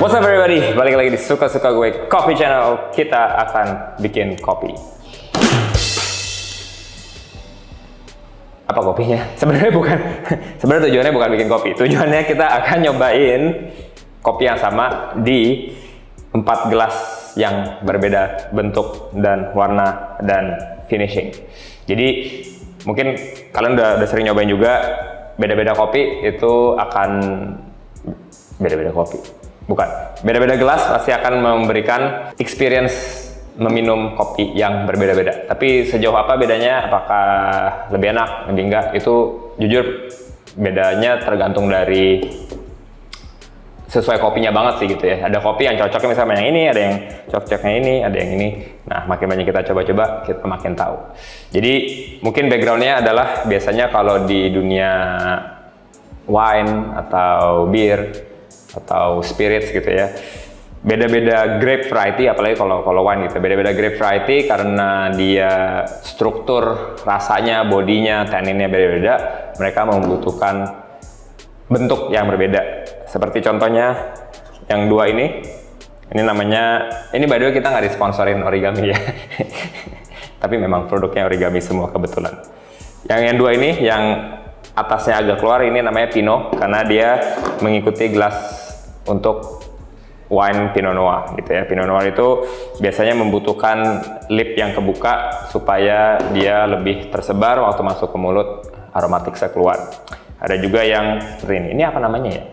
What's up everybody? Balik lagi di Suka-Suka Gue Coffee Channel. Kita akan bikin kopi. Apa kopinya? Sebenarnya tujuannya bukan bikin kopi. Tujuannya kita akan nyobain kopi yang sama di 4 gelas yang berbeda bentuk dan warna dan finishing. Jadi mungkin kalian udah sering nyobain juga, beda-beda kopi itu akan beda-beda kopi. Bukan, beda-beda gelas pasti akan memberikan experience meminum kopi yang berbeda-beda. Tapi sejauh apa bedanya, apakah lebih enak, lebih enggak, itu jujur bedanya tergantung dari sesuai kopinya banget sih gitu ya. Ada kopi yang cocoknya misalnya yang ini, ada yang cocoknya ini, ada yang ini. Nah, makin banyak kita coba-coba, kita makin tahu. Jadi mungkin backgroundnya adalah biasanya kalau di dunia wine atau beer atau spirits gitu ya, beda-beda grape variety, apalagi kalau wine gitu, beda-beda grape variety karena dia struktur rasanya, bodinya, tanninnya beda-beda, mereka membutuhkan bentuk yang berbeda. Seperti contohnya yang dua ini namanya, ini by the way kita nggak disponsorin Origami ya, tapi memang produknya Origami semua kebetulan. Yang dua ini, yang atasnya agak keluar, ini namanya Pinot karena dia mengikuti gelas untuk wine Pinot Noir gitu ya. Pinot Noir itu biasanya membutuhkan lip yang kebuka supaya dia lebih tersebar waktu masuk ke mulut, aromatiknya keluar. Ada juga yang ini apa namanya ya?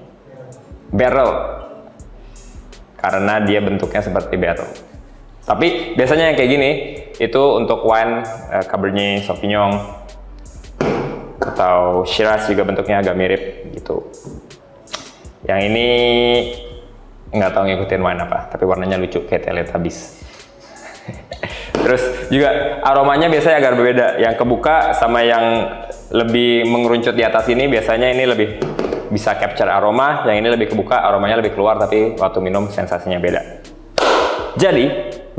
Barrel. Karena dia bentuknya seperti barrel. Tapi biasanya yang kayak gini itu untuk wine Cabernet Sauvignon atau Shiraz juga bentuknya agak mirip gitu. Yang ini nggak tahu ngikutin wine apa, tapi warnanya lucu kayak Teletubbies. Terus juga aromanya biasanya agak berbeda. Yang kebuka sama yang lebih mengerucut di atas ini biasanya ini lebih bisa capture aroma, yang ini lebih kebuka, aromanya lebih keluar, tapi waktu minum sensasinya beda. Jadi,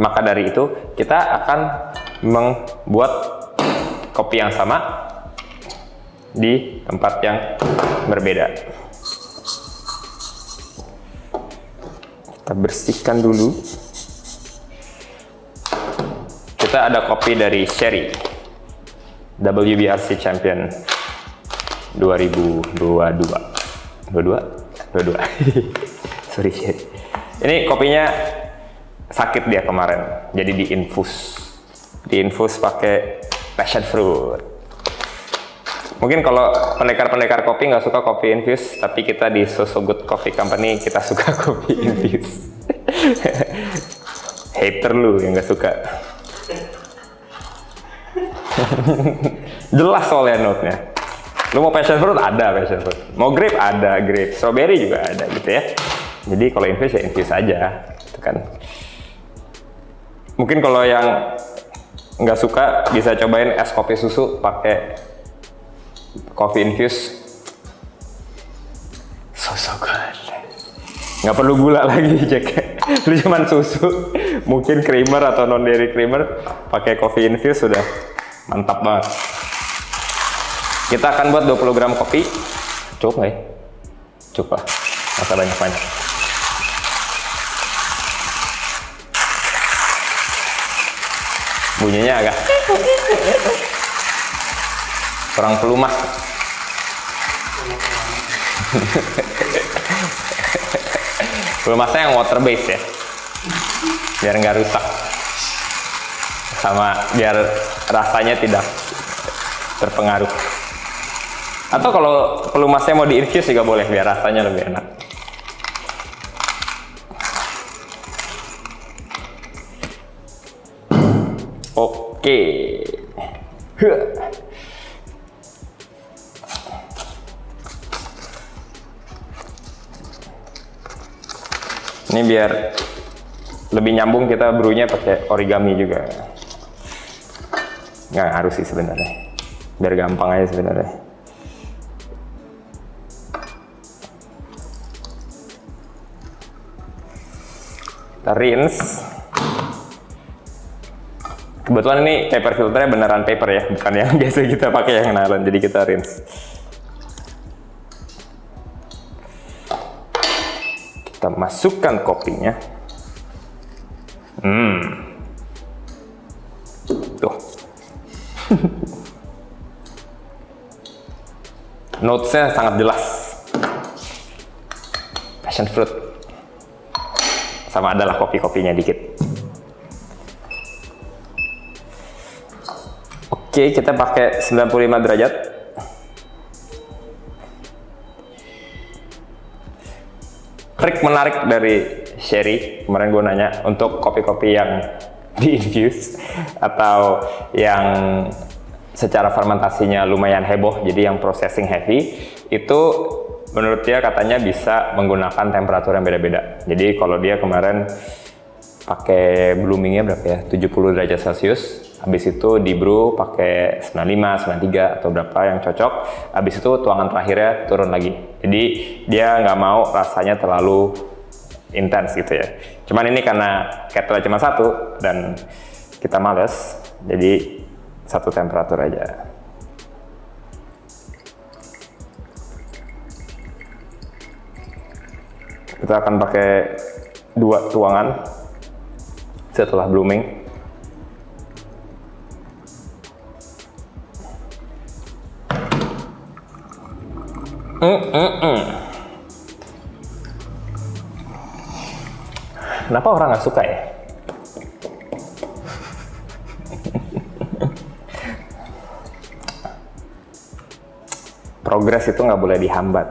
maka dari itu kita akan membuat kopi yang sama di tempat yang berbeda. Kita bersihkan dulu. Kita ada kopi dari Sherry WBRC Champion 2022. Sorry Sherry. Ini kopinya sakit dia kemarin, jadi diinfus pakai passion fruit. Mungkin kalau pendekar kopi nggak suka kopi infus, tapi kita di So Good Coffee Company kita suka kopi infus. Hater lu yang nggak suka. Jelas soalnya note-nya. Lu mau passion fruit ada passion fruit, mau grape ada grape, strawberry juga ada gitu ya. Jadi kalau infus ya infus aja, gitu kan. Mungkin kalau yang nggak suka bisa cobain es kopi susu pakai coffee infused, so good. Nggak perlu gula lagi cek, lu cuman susu, mungkin creamer atau non dairy creamer, pakai coffee infused sudah mantap banget. Kita akan buat 20 gram kopi, cukup nggak ya? Cukup lah, masa banyak. Bunyinya agak kurang pelumas. Pelumasnya yang water base ya, biar nggak rusak, sama biar rasanya tidak terpengaruh. Atau kalau pelumasnya mau diinfus juga boleh, biar rasanya lebih enak. Oke. Ini biar lebih nyambung kita brewnya pakai origami juga. Nggak harus sih sebenarnya, biar gampang aja sebenarnya. Kita rinse. Kebetulan ini paper filternya beneran paper ya, bukan yang biasa kita pakai yang nylon, jadi kita rinse. Kita masukkan kopinya. Tuh. Notes-nya sangat jelas. Passion fruit. Sama adalah kopi-kopinya dikit. Oke, kita pakai 95 derajat. Trik menarik dari Sherry, kemarin gue nanya, untuk kopi-kopi yang di-infuse atau yang secara fermentasinya lumayan heboh, jadi yang processing heavy, itu menurut dia katanya bisa menggunakan temperatur yang beda-beda. Jadi kalau dia kemarin pakai bloomingnya berapa ya, 70 derajat Celcius, habis itu di brew pakai 95, 93 atau berapa yang cocok, habis itu tuangan terakhirnya turun lagi. Jadi dia nggak mau rasanya terlalu intens gitu ya. Cuman ini karena kettle cuma satu dan kita males, jadi satu temperatur aja. Kita akan pakai 2 tuangan setelah blooming. Kenapa orang nggak suka ya? Progres itu nggak boleh dihambat,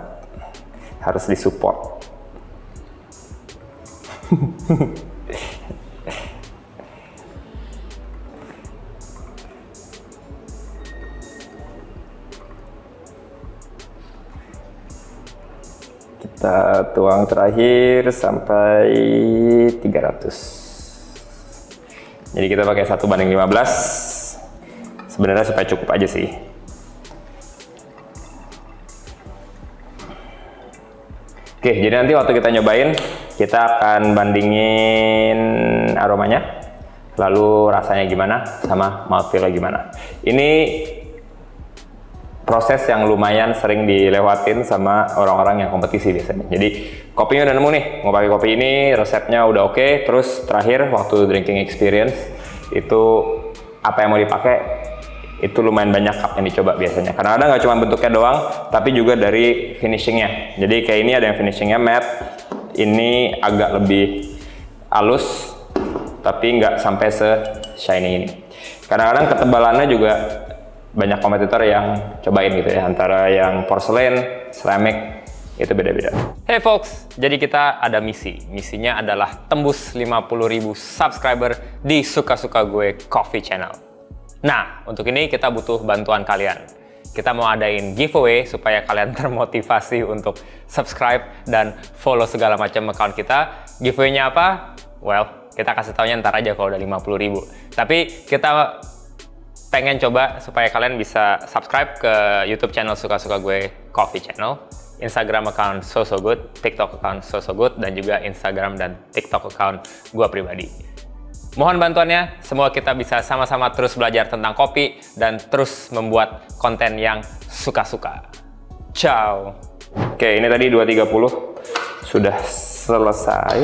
harus disupport. Kita tuang terakhir sampai 300. Jadi kita pakai 1:15. Sebenarnya supaya cukup aja sih. Oke, jadi nanti waktu kita nyobain, kita akan bandingin aromanya, lalu rasanya gimana, sama mouthfeel-nya gimana. Ini proses yang lumayan sering dilewatin sama orang-orang yang kompetisi biasanya. Jadi kopinya udah nemu nih, mau pakai kopi ini, resepnya udah oke, terus terakhir waktu drinking experience itu apa yang mau dipakai, itu lumayan banyak cup yang dicoba biasanya. Kadang-kadang nggak cuma bentuknya doang, tapi juga dari finishingnya. Jadi kayak ini ada yang finishingnya matte, ini agak lebih halus, tapi nggak sampai se-shiny ini. Kadang-kadang ketebalannya juga banyak kompetitor yang cobain gitu ya, antara yang porcelain, ceramic, itu beda-beda. Hey folks, jadi kita ada misi. Misinya adalah tembus 50.000 subscriber di Suka-Suka Gue Coffee Channel. Nah, untuk ini kita butuh bantuan kalian. Kita mau adain giveaway supaya kalian termotivasi untuk subscribe dan follow segala macam account kita. Giveaway-nya apa? Well, kita kasih taunya ntar aja kalau udah 50.000. Tapi kita pengen coba supaya kalian bisa subscribe ke YouTube channel Suka-Suka Gue Coffee Channel, Instagram account SoSoGood, TikTok account SoSoGood, dan juga Instagram dan TikTok account gue pribadi. Mohon bantuannya, semoga kita bisa sama-sama terus belajar tentang kopi dan terus membuat konten yang suka-suka. Ciao! Oke, ini tadi 2.30 sudah selesai.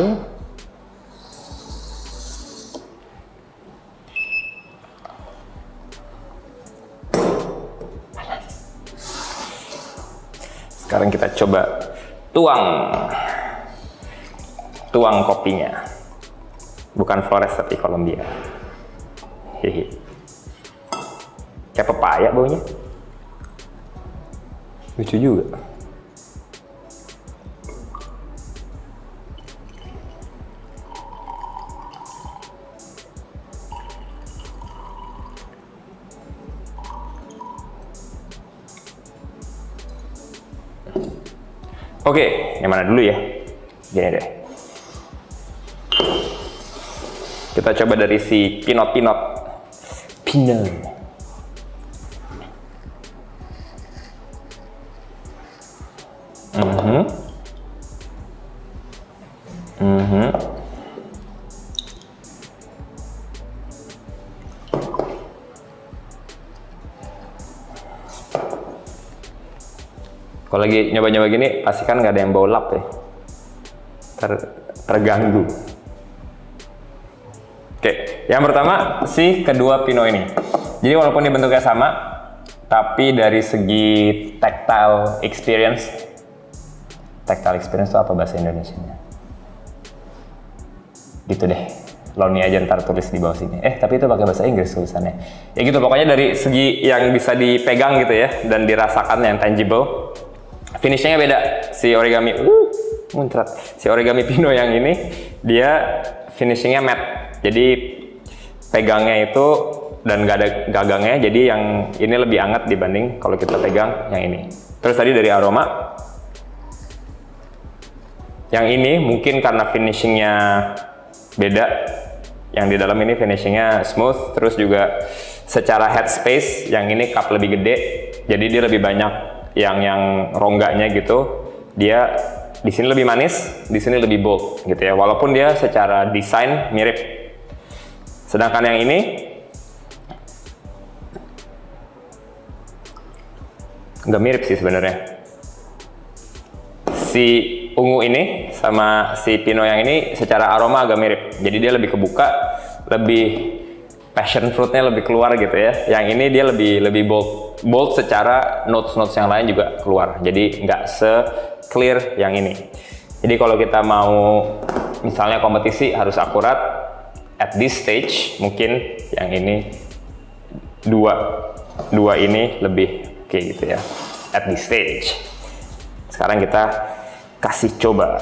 Sekarang kita coba tuang kopinya. Bukan Flores tapi Colombia. Hehe. Kayak pepaya baunya. Lucu juga. Oke, yang mana dulu ya? Gini deh. Kita coba dari si Pinot. Kalau lagi nyoba-nyoba gini, pasti kan nggak ada yang bau lap ya. terganggu. Oke, yang pertama si kedua Pinot ini. Jadi walaupun dia bentuknya sama, tapi dari segi tactile experience itu apa bahasa Indonesianya? Gitu deh. Loni aja ntar tulis di bawah sini. Tapi itu pakai bahasa Inggris tulisannya. Ya gitu, pokoknya dari segi yang bisa dipegang gitu ya, dan dirasakan yang tangible. Finishingnya beda. Si origami, muncrat. Si origami Pinot yang ini, dia finishingnya matte. Jadi pegangnya itu dan gak ada gagangnya, jadi yang ini lebih hangat dibanding kalau kita pegang yang ini. Terus tadi dari aroma, yang ini mungkin karena finishingnya beda, yang di dalam ini finishingnya smooth, terus juga secara headspace yang ini cup lebih gede, jadi dia lebih banyak yang rongganya gitu. Dia di sini lebih manis, di sini lebih bold gitu ya. Walaupun dia secara desain mirip. Sedangkan yang ini nggak mirip sih sebenarnya. Si ungu ini sama si Pinot yang ini secara aroma agak mirip. Jadi dia lebih kebuka, lebih passion fruitnya lebih keluar gitu ya. Yang ini dia lebih bold secara notes yang lain juga keluar. Jadi nggak se-clear yang ini. Jadi kalau kita mau misalnya kompetisi harus akurat, at this stage mungkin yang ini dua ini lebih oke gitu ya. At this stage. Sekarang kita kasih coba.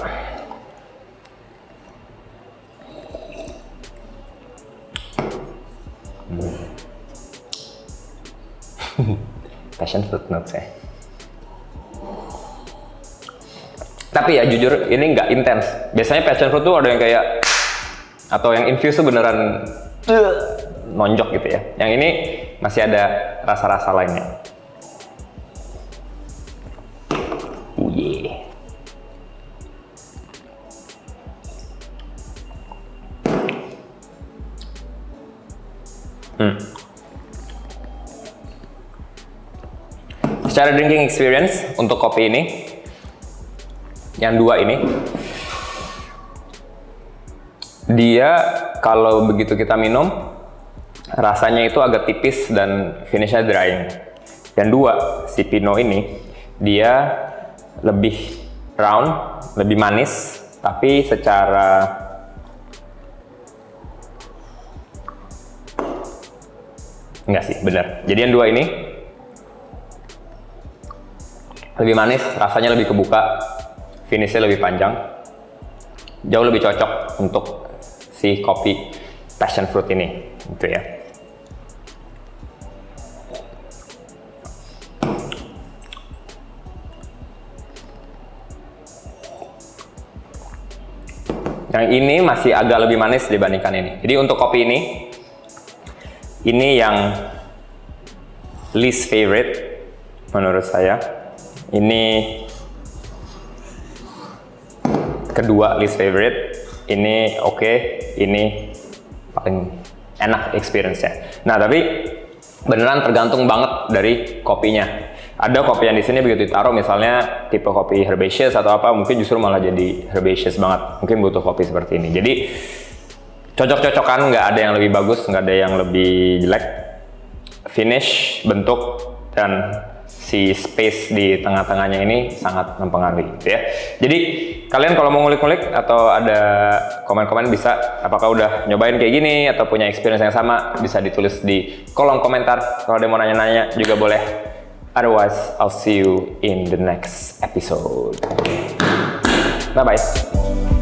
Passion fruit notes ya. Tapi ya jujur ini nggak intens. Biasanya passion fruit tuh ada yang kayak, atau yang infuse tuh beneran nonjok gitu ya. Yang ini masih ada rasa-rasa lainnya. Secara drinking experience untuk kopi ini, yang dua ini, dia kalau begitu kita minum, rasanya itu agak tipis dan finishnya drying. Yang dua, si Pinot ini, dia lebih round, lebih manis, tapi secara enggak sih, benar. Jadi yang dua ini lebih manis, rasanya lebih kebuka, finishnya lebih panjang, jauh lebih cocok untuk si kopi passion fruit ini, gitu ya. Yang ini masih agak lebih manis dibandingkan ini. Jadi untuk kopi ini yang least favorite menurut saya. Ini kedua least favorite. Ini oke, ini paling enak experience-nya. Nah, tapi beneran tergantung banget dari kopinya. Ada kopi yang di sini begitu ditaruh, misalnya tipe kopi herbaceous atau apa, mungkin justru malah jadi herbaceous banget. Mungkin butuh kopi seperti ini. Jadi cocok-cocokan, nggak ada yang lebih bagus, nggak ada yang lebih jelek. Finish, bentuk, dan si space di tengah-tengahnya ini sangat mempengaruhi gitu ya. Jadi kalian kalau mau ngulik-ngulik atau ada komen-komen bisa, apakah udah nyobain kayak gini atau punya experience yang sama, bisa ditulis di kolom komentar. Kalau ada mau nanya-nanya juga boleh. Otherwise, I'll see you in the next episode. Bye-bye.